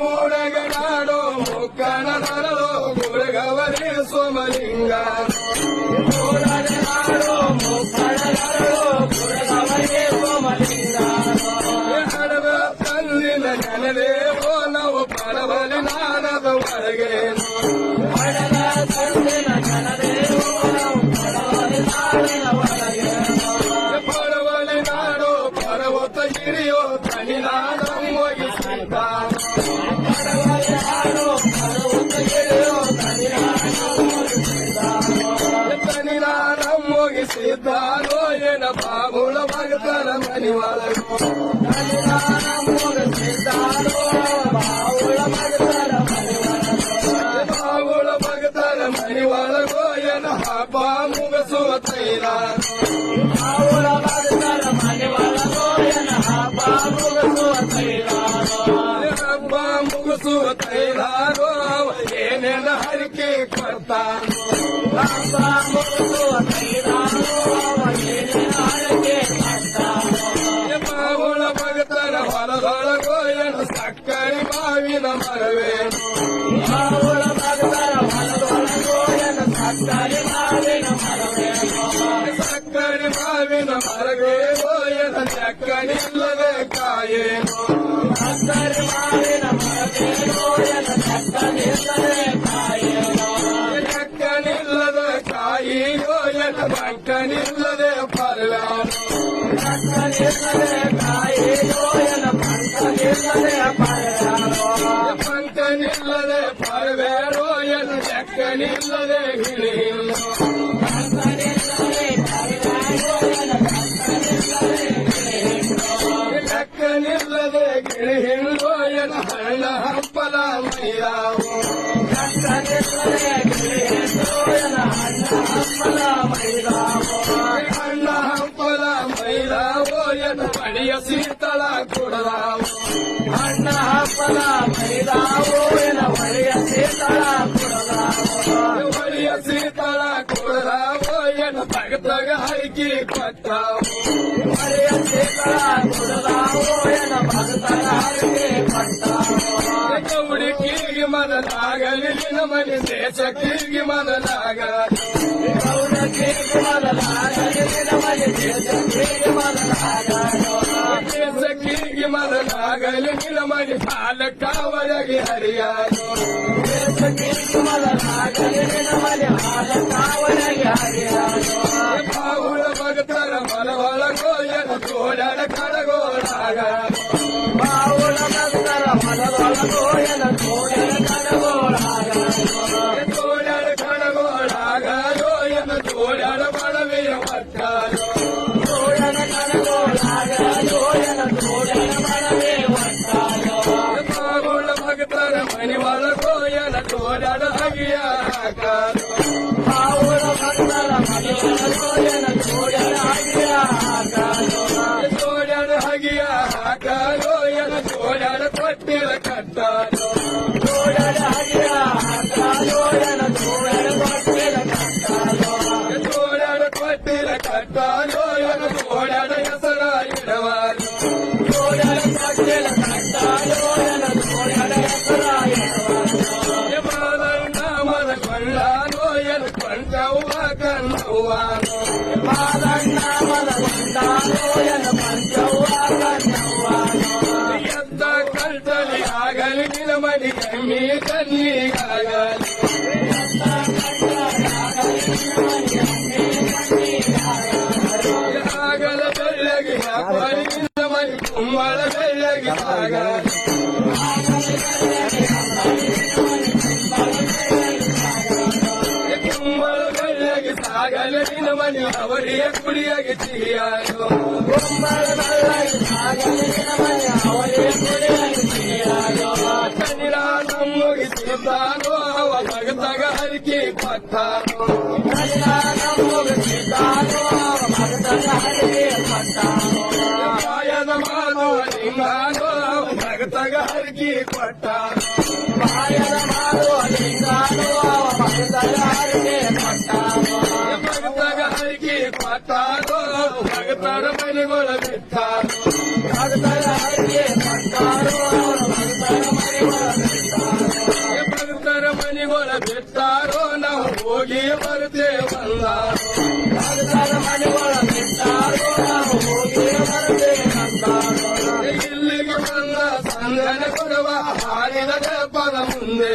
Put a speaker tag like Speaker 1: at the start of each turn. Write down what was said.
Speaker 1: ಮೂಡಗನಾಡೋ ಮುಕ್ಕಣದರಳು ಗುರುಗವರೇ ಸೋಮಲಿಂಗ ಮೂಡಗನಾಡೋ ಮುಕ್ಕಣದರಳು ಗುರುಗವರೇ ಸೋಮಲಿಂಗ ಹಡವ ತಂದಿನ ಜನದೇವೋ ನಾವು ಪಡವಲಿ ನಾಡದ ಒಳಗೆ ಹಡವ ತಂದಿನ ಜನದೇವೋ ನಾವು ಪಡವಲಿ ನಾಡದ ಒಳಗೆ ಪಡವಲಿ ನಾಡೋ ಪರ್ವತ ಹಿಡಿಯೋ ತನಿನಾದ ಮುಗಿಸಿದ ಪಡವಲಿ ನಾಡೋ ಪರ್ವತ ಹಿಡಿಯೋ ತನಿನಾದ ಮುಗಿಸಿದ್ದಾನೋ ಏನ ಬಾಬುಳ ಭಕ್ತರ ಮನಿ ಒಳಗೋ ತನಿನಾದ ಮುಗಿಸಿದ್ದಾನೋ ಬಾಬುಳ ಭಕ್ತರ ಮನಿ ಒಳಗೋ ಬಾಬುಳ ಭಕ್ತರ ಮನಿ ಒಳಗೋ ಏನ ಹಬ್ಬ ಮುಗಿಸುವ ತೈಲ ಬಾಬುಳ ಭಕ್ತರ ಮನಿ ಒಳಗೋ ಏನ ಹಬ್ಬ ಮುಗಿಸುವ ತೈಲ ಹಬ್ಬ ಮುಗಿಸುವ ತೈಲಾರೋ ಏನೇನ ಹರಿಕೆ ಕೊಡ್ತಾನೋ ಹಬ್ಬ ಮುಗಿಸುವ ತೈಲಾರೋ ಏನೇನ ಹರಿಕೆ ಕೊಡ್ತಾನೋ ಬಾಬುಳ ಭಕ್ತರ ಹೊಲದೊಳಗೋ ಏನು ಸಕ್ಕರೆ ಮಾವಿನ ಮರವೇನು ಬಾಬುಳ ಭಕ್ತರ ಹೊಲದೊಳಗೋ ಏನು ಸಕ್ಕರೆ ಮಾವಿನ ಮರವೇನು ಸಕ್ಕರೆ ಮಾವಿನ ಮರವೇನೋ ಏನು ಚಕ್ಕನಿಲ್ಲದೆ ಕಾಯೇನು ಸಕ್ಕರೆ ಮಾವಿನ ಮರವೇನೋ ಏನು ಚಕ್ಕನಿಲ್ಲದೆ ಕಾಯೇನು ಚಕ್ಕನಿಲ್ಲದೆ ಕಾಯಿಯೋ ಏನು ಬಂಕನಿಲ್ಲದೆ ಪರವೇನು ಬಂಕನಿಲ್ಲದೆ ಕಾಯಿಯೋ ಏನು ಬಂಕನಿಲ್ಲದೆ ಪರವೇನು ಬಂಕನಿಲ್ಲದೆ ಪರವೇನೋ ಏನು ಚಕ್ಕನಿಲ್ಲದೆ ಹಿಡಿಯಿಲ್ಲ ಬಂಕನಿಲ್ಲದೆ ಪರವೇನೋ ಏನು ಬಂಕನಿಲ್ಲದೆ ಚಕ್ಕನಿಲ್ಲದೆ ಗಿಳಿಹಿಂದೋ ಏನು ಹಣ್ಣ ಹಂಪಲ ಮೈರಾವು ಚಕ್ಕನಿಲ್ಲದೆ ಗಿಳಿಹಿಂದೋ ಏನು ಹಣ್ಣ ಹಂಪಲ ಮೈರಾವು ಹಣ್ಣ ಹಂಪಲ ಮೈರಾವು ಏನು ಪಡಿಯ ಶೀತಳ ಕುಡದಾವು ಹಣ್ಣ ಹಂಪಲ ಮೈರಾವು ಏನು ಹೊಳೆಯ ಶೀತಳ ಕುಡದಾವು ಹೊಳೆಯ ಶೀತಳ ಕುಡದಾವು ಏನು ತಗತಗ ಹರಿಕಿ ಕೊಟ್ಟಾವು ಹೊಳೆಯ ಶೀತಳ ಕುಡದಾವು ಏನು ಭಕ್ತರ ಹರಿಕೆ ಕೊಟ್ಟಾವು ಗೌಡಿಕಿಗೆ ಮೊದಲಾಗಲಿ ಮನೆ ದೇಶಕ್ಕಿಗೆ ಮೊದಲಾಗಲಿ ಗೌಡಕಿಗೆ ಮೊದಲಾಗಲಿ ಮನೆ ದೇಶಕ್ಕಿಗೆ ಮೊದಲಾಗಲು ದೇಶಕ್ಕಿಗೆ ಮೊದಲಾಗಲಿ ಮನೆ ಹಾಲಕ್ಕಾವರೆಗೆ ಹರಿಯಾಲು ದೇಶಕ್ಕಿಗೆ ಮೊದಲಾಗಲಿ ಮನೆ ಹಾಲಕ್ಕಾವರೆಗೆ ಹರಿಯಾಲು ಬಾಬುಳ ಭಕ್ತರ ಮನವೊಳಗೋ ಏನು ತೋಡರ ಕಡಗೋಳಾಗಲು ಬಾಬುಳ ಭಕ್ತರ ಮನವೊಳಗೋ ಏನು ತೋಡರ ಕಡಗೋಳಾಗಲು ತೋಡರ ಕಡಗೋಳಾಗಲು ಏನು ತೋಡರ ಮನವಿಯ ಒಟ್ಟಾಲು ತೋಡರ ಕಡಗೋಳಾಗಲು ಏನು ತೋಡರ ಮನವೇ ಒಟ್ಟಾಲು ಬಾಬುಳ ಭಕ್ತರ ಮನಿ ಒಳಗೋ ಏನು ತೋಡರ ಹಗಿಯ ಹಾಕಲು ಬಾಬುಳ ಭಕ್ತರ ಮನಿ ಒಳಗೋ ಏನು ತೋಡರ ಹಗಿಯ ಹಾಕಲು ತೋಡರ ಹಗಿಯ ಹಾಕಲು ಏನು ತೋಡರ ಕೊಟ್ಟಿರ ಕಟ್ಟಲು ತೋಡರ ಹಗಿಯ ಹಾಕಲು ಏನು ತೋಡರ ಕೊಟ್ಟಿರ ಕಟ್ಟಲು ತೋಡರ ಕೊಟ್ಟಿರ ಕಟ್ಟಲು ಏನು ತೋಡರ ಹೆಸರ ಇಡವಾಲು ತೋಡರ ಕೊಟ್ಟಿರ ಕಟ್ಟಲು ಏನು ತೋಡರ ಹೆಸರ ಇಡವಾಲು ಮಾದಣ್ಣ ಕೊಳ್ಳಾನೋ ಏನು ಕೊಂಡವ್ವ ಕಣ್ಣವ್ವಾನೋ ಮಾದಣ್ಣ ಕೊಂಡಾನೋ ಏನು ಕೊಂಡವ್ವ ಕಣ್ಣವ್ವಾನೋ ಎದ್ದ ಕಲ್ತಲಿ ಆಗಲಿ ನಿನ್ನ ಮನಿ ಕಮ್ಮಿ ಕಣ್ಣಿಗಾಗಲಿ ಆಗಲ ಬೆಳ್ಳಗೆ ಹಾಕಲಿ ನಿನ್ನ ಮನಿ ಕುಂಬಳ ಬೆಳ್ಳಗೆ ಆಗಲಿ ಕುಂಬಳ ಬೆಳ್ಳಗೆ ಸಾಗಲಿ ನಿನ್ನ ಮನಿ ಅವರಿಯ ಕುಡಿಯಗೆ ಸಿಹಿಯಾಗೋ ಕುಂಬಳ ಬೆಳ್ಳಗೆ ಸಾಗಲಿ ನಿನ್ನ ಮನಿ ಅವರಿಯ ಕುಡಿಯಗೆ ಸಿಹಿಯಾಗೋ ಕನಿರಾನ ಮುಗಿಸಿದ್ದಾನೋ ಅವ ಭಗತಗ ಹರಿಕೆ ಕೊಟ್ಟಾನೋ ಕನಿರಾನ ಮುಗಿಸಿದ್ದಾನೋ ಅವ ಭಗತಗ ಹರಿಕೆ ಕೊಟ್ಟಾನೋ ಬಾಯದ ಮಾನವ ಲಿಂಗಾನೋ ಅವ ಭಗತಗ ಹರಿಕೆ ಕೊಟ್ಟಾನೋ ಬಾಯದ ಮಾನವ ಲಿಂಗಾನೋ ಅವ ಭಗತಗ ಹರಿಕೆ ಕೊಟ್ಟಾನೋ ಭಗತಗ ಹರಿಕೆ ಕೊಟ್ಟಾನೋ ಭಗತರ ಮನೆಗೊಳ ಬಿಟ್ಟಾನೋ ಭಗತರ ಹರಿಕೆ ಕೊಟ್ಟಾನೋ ಭಗತರ ಮನೆ ಭಕ್ತರ ಮನೆಗಳ ಬಿಟ್ಟಾರೋ ನಾವು ಹೋಗಿ ಬರ್ತೇವೆ ಬಂದಾರೋ ಇಲ್ಲಿಗೆ ಬಂದ ಸಂಗನ ಕೊಡುವ ಹಾಡಿದ ಪದ ಮುಂದೆ